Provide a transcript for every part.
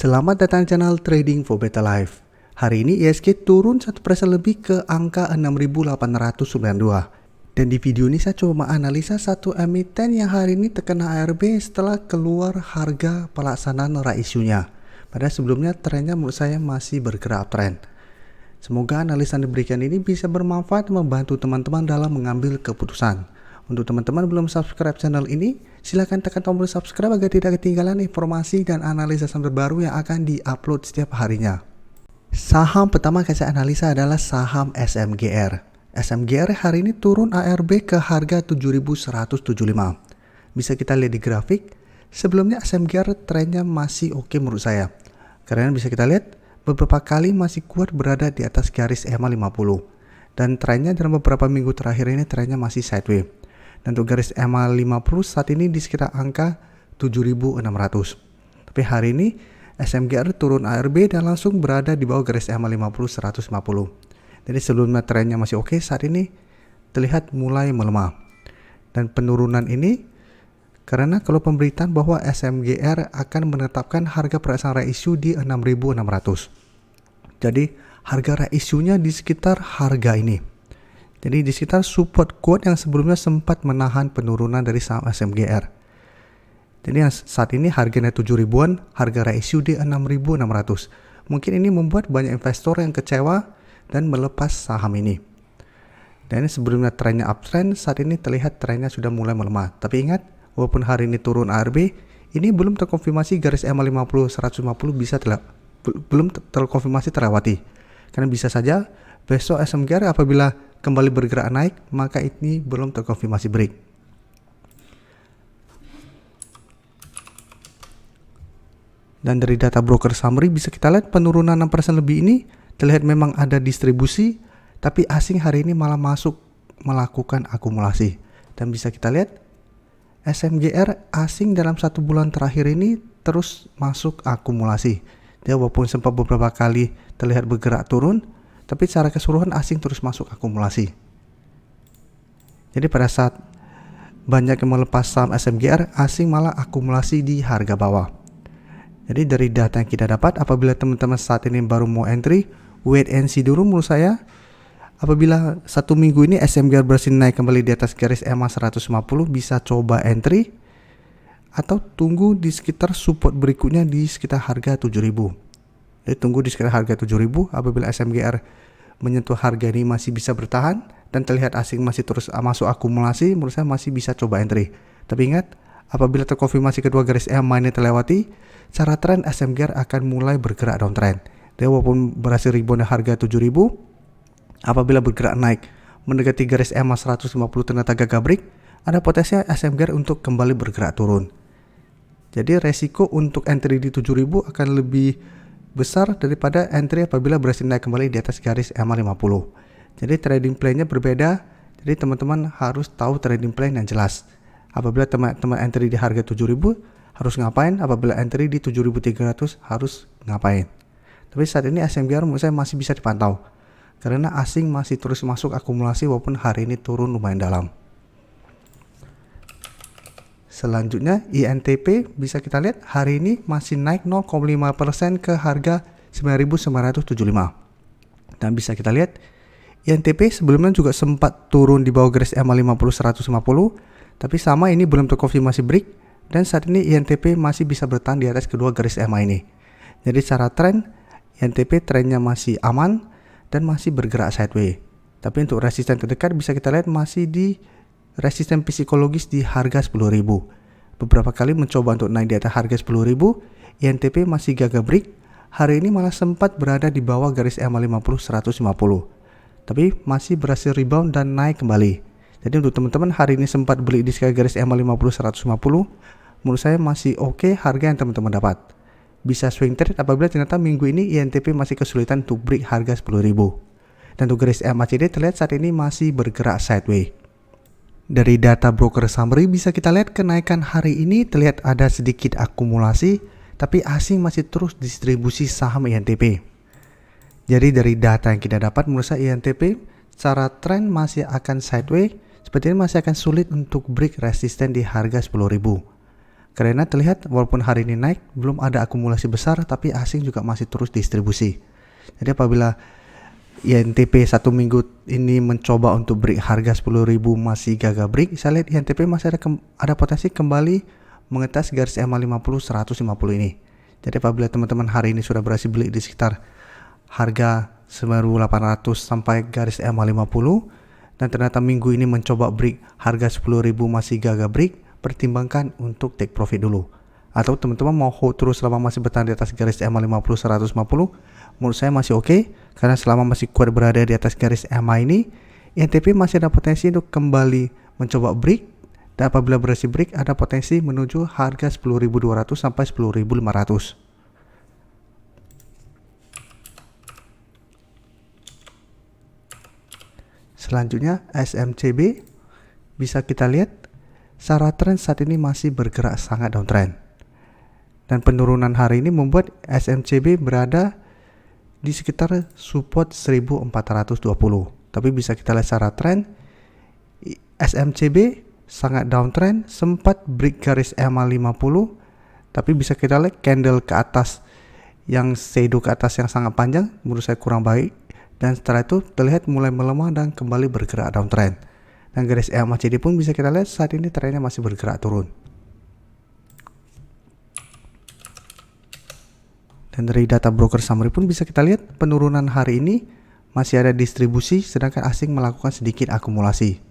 Selamat datang channel Trading for Better Life. Hari ini ISG turun 1% lebih ke angka 6.892. Dan di video ini saya coba analisa satu emiten yang hari ini terkena ARB setelah keluar harga pelaksanaan raisunya. Padahal sebelumnya trennya menurut saya masih bergerak uptrend. Semoga analisa yang diberikan ini bisa bermanfaat dan membantu teman-teman dalam mengambil keputusan. Untuk teman-teman belum subscribe channel ini, silahkan tekan tombol subscribe agar tidak ketinggalan informasi dan analisa saham terbaru yang akan diupload setiap harinya. Saham pertama yang saya analisa adalah saham SMGR. SMGR hari ini turun ARB ke harga 7.175. Bisa kita lihat di grafik, sebelumnya SMGR trennya masih oke menurut saya. Karena bisa kita lihat, beberapa kali masih kuat berada di atas garis EMA 50. Dan trennya dalam beberapa minggu terakhir ini trennya masih sideways. Dan untuk garis EMA 50 saat ini di sekitar angka 7.600. Tapi hari ini SMGR turun ARB dan langsung berada di bawah garis EMA 50 150. Jadi sebelumnya trennya masih oke, saat ini terlihat mulai melemah. Dan penurunan ini karena kalau pemberitaan bahwa SMGR akan menetapkan harga pelaksanaan reissue di 6.600. Jadi harga reissue-nya di sekitar harga ini. Jadi di sekitar support quote yang sebelumnya sempat menahan penurunan dari saham SMGR. Jadi yang saat ini harganya 7 ribuan, harga reissue di 6.600. Mungkin ini membuat banyak investor yang kecewa dan melepas saham ini. Dan sebelumnya trennya uptrend, saat ini terlihat trennya sudah mulai melemah. Tapi ingat, walaupun hari ini turun ARB, ini belum terkonfirmasi garis EMA 50 150 belum terkonfirmasi terlewati. Karena bisa saja besok SMGR apabila kembali bergerak naik, maka ini belum terkonfirmasi break. Dan dari data broker summary bisa kita lihat penurunan 6% lebih ini terlihat memang ada distribusi, tapi asing hari ini malah masuk melakukan akumulasi. Dan bisa kita lihat SMGR asing dalam 1 bulan terakhir ini terus masuk akumulasi. Dia walaupun sempat beberapa kali terlihat bergerak turun, tapi secara keseluruhan asing terus masuk akumulasi. Jadi pada saat banyak yang melepas saham SMGR, asing malah akumulasi di harga bawah. Jadi dari data yang kita dapat, apabila teman-teman saat ini baru mau entry, wait and see dulu menurut saya. Apabila 1 minggu ini SMGR berhasil naik kembali di atas garis EMA 150, bisa coba entry atau tunggu di sekitar support berikutnya di sekitar harga 7.000. Jadi tunggu di sekitar harga 7.000. Apabila SMGR menyentuh harga ini masih bisa bertahan dan terlihat asing masih terus masuk akumulasi, menurut saya masih bisa coba entry. Tapi ingat, apabila terkonfirmasi kedua garis EMA ini terlewati, secara tren SMGR akan mulai bergerak downtrend. Dia walaupun berhasil rebound harga 7.000, apabila bergerak naik mendekati garis EMA 150 ternyata gagal break, ada potensi SMGR untuk kembali bergerak turun. Jadi resiko untuk entry di 7.000 akan lebih besar daripada entry apabila berhasil naik kembali di atas garis EMA 50. Jadi trading plan-nya berbeda. Jadi teman-teman harus tahu trading plan yang jelas. Apabila teman-teman entry di harga 7.000 harus ngapain, apabila entry di 7.300 harus ngapain. Tapi saat ini SMGR menurut saya masih bisa dipantau karena asing masih terus masuk akumulasi walaupun hari ini turun lumayan dalam. Selanjutnya INTP bisa kita lihat hari ini masih naik 0,5% ke harga 9.975. Dan bisa kita lihat INTP sebelumnya juga sempat turun di bawah garis EMA 50 150, tapi sama ini belum terkonfirmasi break dan saat ini INTP masih bisa bertahan di atas kedua garis EMA ini. Jadi secara tren INTP trennya masih aman dan masih bergerak sideways. Tapi untuk resisten terdekat bisa kita lihat masih di resisten psikologis di harga 10.000. Beberapa kali mencoba untuk naik di atas harga 10.000, INTP masih gagal break. Hari ini malah sempat berada di bawah garis EMA 50 150. Tapi masih berhasil rebound dan naik kembali. Jadi untuk teman-teman hari ini sempat beli di sekitar garis EMA 50 150, menurut saya masih oke harga yang teman-teman dapat. Bisa swing trade apabila ternyata minggu ini INTP masih kesulitan untuk break harga 10.000. Dan untuk garis EMA CD terlihat saat ini masih bergerak sideways. Dari data broker summary bisa kita lihat kenaikan hari ini terlihat ada sedikit akumulasi, tapi asing masih terus distribusi saham INTP. Jadi dari data yang kita dapat menurut saya INTP secara tren masih akan sideways, sepertinya masih akan sulit untuk break resisten di harga 10.000. Karena terlihat walaupun hari ini naik, belum ada akumulasi besar, tapi asing juga masih terus distribusi. Jadi apabila INTP satu minggu ini mencoba untuk break harga 10.000 masih gagal break, saya lihat INTP masih ada potensi kembali mengetes garis EMA 50 150 ini. Jadi apabila teman-teman hari ini sudah berhasil beli di sekitar harga 9.800 sampai garis EMA 50 dan ternyata minggu ini mencoba break harga 10.000 masih gagal break, pertimbangkan untuk take profit dulu. Atau teman-teman mau hold terus selama masih bertahan di atas garis EMA 50 150, menurut saya masih oke, karena selama masih kuat berada di atas garis EMA ini, INTP masih ada potensi untuk kembali mencoba break, dan apabila berhasil break ada potensi menuju harga 10.200 sampai 10.500. Selanjutnya SMCB, bisa kita lihat secara tren saat ini masih bergerak sangat downtrend. Dan penurunan hari ini membuat SMCB berada di sekitar support 1420. Tapi bisa kita lihat secara tren, SMCB sangat downtrend, sempat break garis EMA 50, tapi bisa kita lihat candle ke atas yang shadow ke atas yang sangat panjang, menurut saya kurang baik. Dan setelah itu terlihat mulai melemah dan kembali bergerak downtrend. Dan garis EMA CD pun bisa kita lihat saat ini trennya masih bergerak turun. Dan dari data broker summary pun bisa kita lihat penurunan hari ini masih ada distribusi, sedangkan asing melakukan sedikit akumulasi.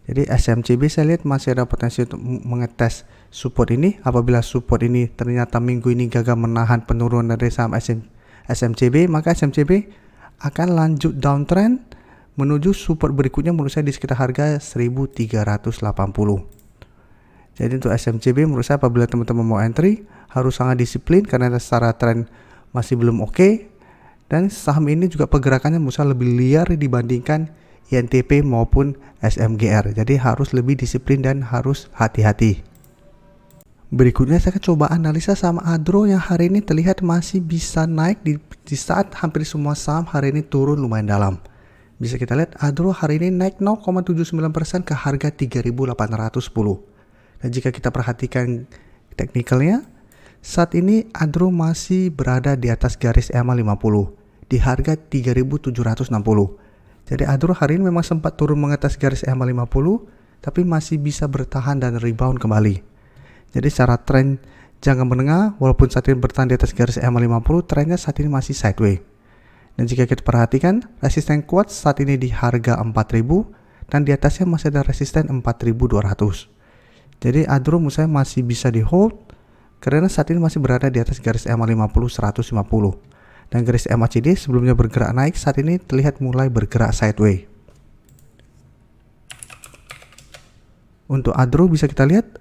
Jadi SMCB saya lihat masih ada potensi untuk mengetes support ini. Apabila support ini ternyata minggu ini gagal menahan penurunan dari saham SMCB, maka SMCB akan lanjut downtrend menuju support berikutnya menurut saya di sekitar harga 1380. Jadi untuk SMCB menurut saya apabila teman-teman mau entry harus sangat disiplin karena secara tren masih belum oke. Dan saham ini juga pergerakannya menurut saya lebih liar dibandingkan INTP maupun SMGR. Jadi harus lebih disiplin dan harus hati-hati. Berikutnya saya akan coba analisa saham Adro yang hari ini terlihat masih bisa naik di saat hampir semua saham hari ini turun lumayan dalam. Bisa kita lihat Adro hari ini naik 0,79% ke harga 3.810. Dan jika kita perhatikan teknikalnya, saat ini Adro masih berada di atas garis EMA 50 di harga 3.760. Jadi Adro hari ini memang sempat turun mengatas garis EMA 50, tapi masih bisa bertahan dan rebound kembali. Jadi secara tren jangka menengah, walaupun saat ini bertahan di atas garis EMA 50, trennya saat ini masih sideways. Dan jika kita perhatikan, resisten kuat saat ini di harga 4.000 dan di atasnya masih ada resisten 4.200. Jadi Adro menurut saya masih bisa di hold karena saat ini masih berada di atas garis EMA 50 150. Dan garis EMA CD sebelumnya bergerak naik, saat ini terlihat mulai bergerak sideways. Untuk Adro bisa kita lihat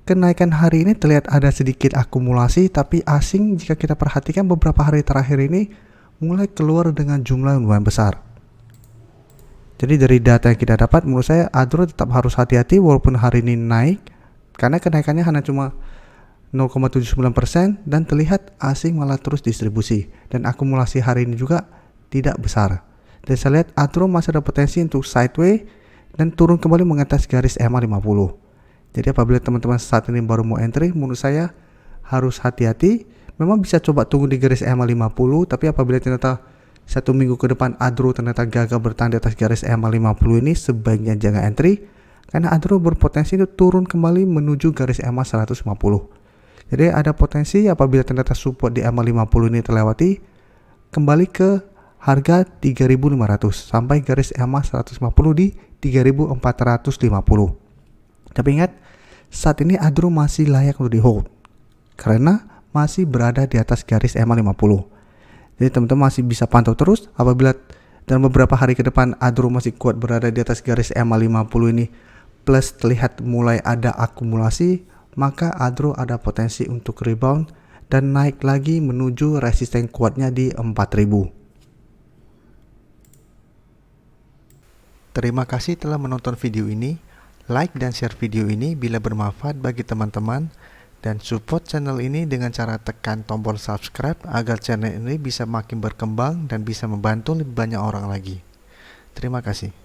kenaikan hari ini terlihat ada sedikit akumulasi, tapi asing jika kita perhatikan beberapa hari terakhir ini mulai keluar dengan jumlah yang lumayan besar. Jadi dari data yang kita dapat menurut saya Adro tetap harus hati-hati walaupun hari ini naik karena kenaikannya hanya cuma 0,79% dan terlihat asing malah terus distribusi dan akumulasi hari ini juga tidak besar. Dan saya lihat Adro masih ada potensi untuk sideways dan turun kembali mengatas garis EMA 50. Jadi apabila teman-teman saat ini baru mau entry, menurut saya harus hati-hati. Memang bisa coba tunggu di garis EMA 50, tapi apabila ternyata satu minggu ke depan Adro ternyata gagal bertahan di atas garis EMA 50 ini, sebaiknya jangan entry karena Adro berpotensi untuk turun kembali menuju garis EMA 150. Jadi ada potensi apabila ternyata support di EMA 50 ini terlewati, kembali ke harga 3.500 sampai garis EMA 150 di 3.450. Tapi ingat, saat ini Adro masih layak untuk di hold karena masih berada di atas garis EMA 50. Jadi teman-teman masih bisa pantau terus apabila dalam beberapa hari ke depan Adro masih kuat berada di atas garis EMA 50 ini plus terlihat mulai ada akumulasi, maka Adro ada potensi untuk rebound dan naik lagi menuju resisten kuatnya di 4.000. Terima kasih telah menonton video ini. Like dan share video ini bila bermanfaat bagi teman-teman. Dan support channel ini dengan cara tekan tombol subscribe agar channel ini bisa makin berkembang dan bisa membantu lebih banyak orang lagi. Terima kasih.